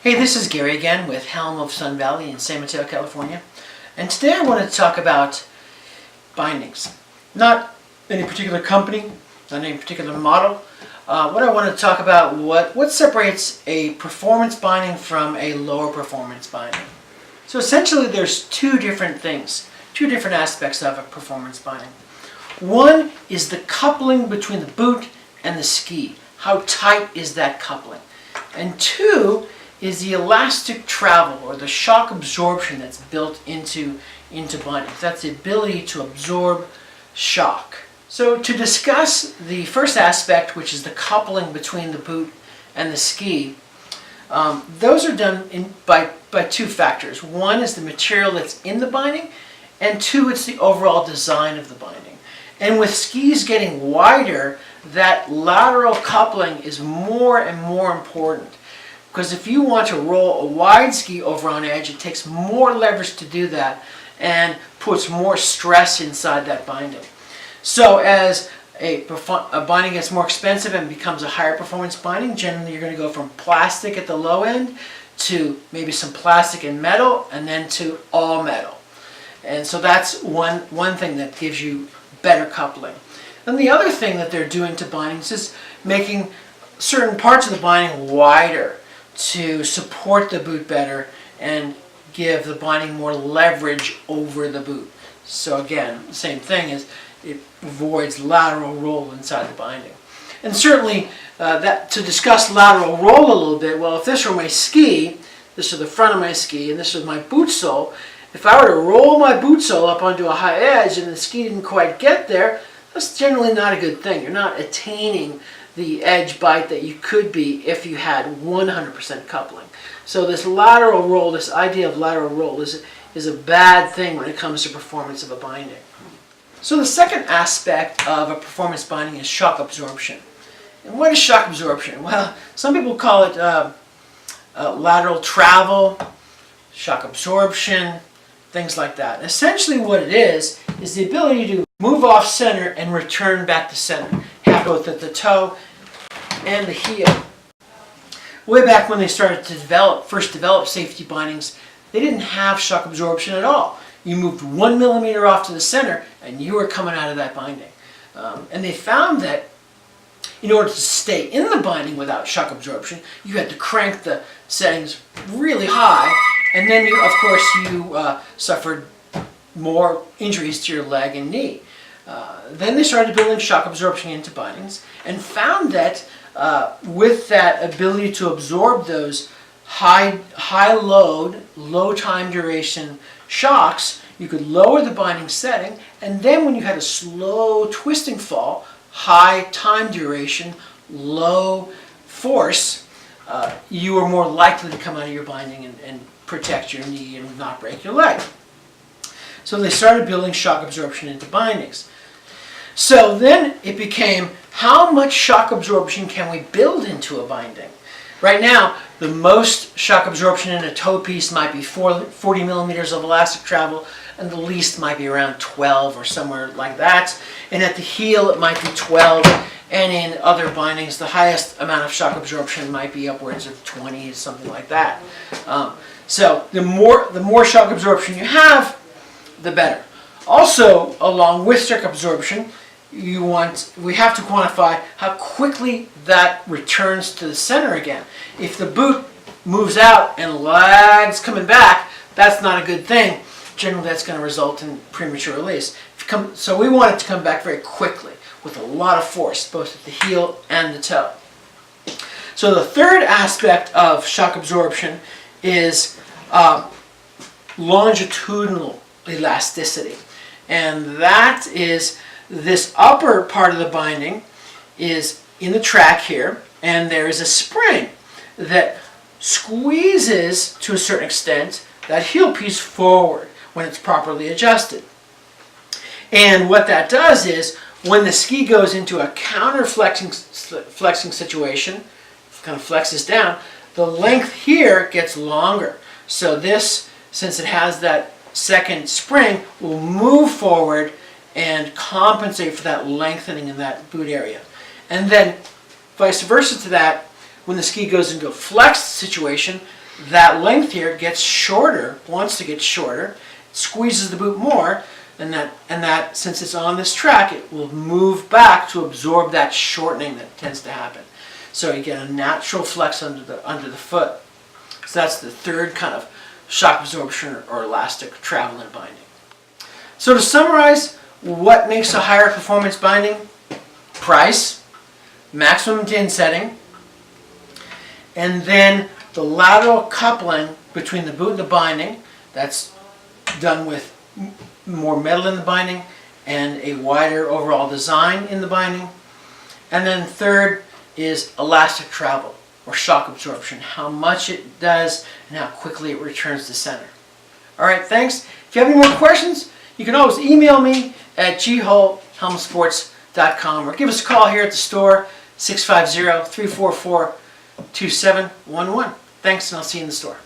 Hey, this is Gary again with Helm of Sun Valley in San Mateo, California. And today I want to talk about bindings. Not any particular company, not any particular model. What I want to talk about, what separates a performance binding from a lower performance binding. So essentially there's two different things, two different aspects of a performance binding. One is the coupling between the boot and the ski. How tight is that coupling? And two is the elastic travel or the shock absorption that's built into bindings. That's the ability to absorb shock. So to discuss the first aspect, which is the coupling between the boot and the ski, those are done by two factors. One is the material that's in the binding, and two, it's the overall design of the binding. And with skis getting wider, that lateral coupling is more and more important. Because if you want to roll a wide ski over on edge, it takes more leverage to do that and puts more stress inside that binding. So as a binding gets more expensive and becomes a higher performance binding, generally you're going to go from plastic at the low end to maybe some plastic and metal, and then to all metal. And so that's one thing that gives you better coupling. And the other thing that they're doing to bindings is making certain parts of the binding wider to support the boot better and give the binding more leverage over the boot. So again, the same thing is it avoids lateral roll inside the binding. And certainly to discuss lateral roll a little bit, well, if this were my ski, this is the front of my ski, and this is my boot sole, if I were to roll my boot sole up onto a high edge and the ski didn't quite get there, that's generally not a good thing. You're not attaining the edge bite that you could be if you had 100% coupling. So this lateral roll, this idea of lateral roll is a bad thing when it comes to performance of a binding. So the second aspect of a performance binding is shock absorption. And what is shock absorption? Well, some people call it lateral travel, shock absorption, things like that. And essentially what it is the ability to move off center and return back to center. Have both at the toe and the heel. Way back when they started to first develop safety bindings, they didn't have shock absorption at all. You moved 1 millimeter off to the center and you were coming out of that binding. And they found that in order to stay in the binding without shock absorption, you had to crank the settings really high, and then of course you suffered more injuries to your leg and knee. Then they started building shock absorption into bindings and found that with that ability to absorb those high load, low time duration shocks, you could lower the binding setting, and then when you had a slow twisting fall, high time duration, low force, you were more likely to come out of your binding and protect your knee and not break your leg. So they started building shock absorption into bindings. So then it became, how much shock absorption can we build into a binding? Right now, the most shock absorption in a toe piece might be 40 millimeters of elastic travel, and the least might be around 12 or somewhere like that. And at the heel, it might be 12, and in other bindings, the highest amount of shock absorption might be upwards of 20, something like that. So the more shock absorption you have, the better. Also, along with shock absorption, we have to quantify how quickly that returns to the center again. If the boot moves out and lags coming back, that's not a good thing. Generally, that's going to result in premature release. So we want it to come back very quickly with a lot of force, both at the heel and the toe. So the third aspect of shock absorption is longitudinal elasticity. And that is this upper part of the binding is in the track here, and there is a spring that squeezes to a certain extent that heel piece forward when it's properly adjusted. And what that does is when the ski goes into a counter flexing situation, kind of flexes down, the length here gets longer. So this, since it has that second spring, will move forward and compensate for that lengthening in that boot area. And then vice versa to that, when the ski goes into a flexed situation, that length here gets shorter, wants to get shorter, squeezes the boot more, and that since it's on this track, it will move back to absorb that shortening that tends to happen. So you get a natural flex under the foot. So that's the third kind of shock absorption or elastic travel in a binding. So to summarize, what makes a higher performance binding? Price, maximum din setting, and then the lateral coupling between the boot and the binding. That's done with more metal in the binding and a wider overall design in the binding. And then third is elastic travel or shock absorption, how much it does and how quickly it returns to center. All right, thanks. If you have any more questions, you can always email me at ghull@helmsports.com or give us a call here at the store, 650-344-2711. Thanks, and I'll see you in the store.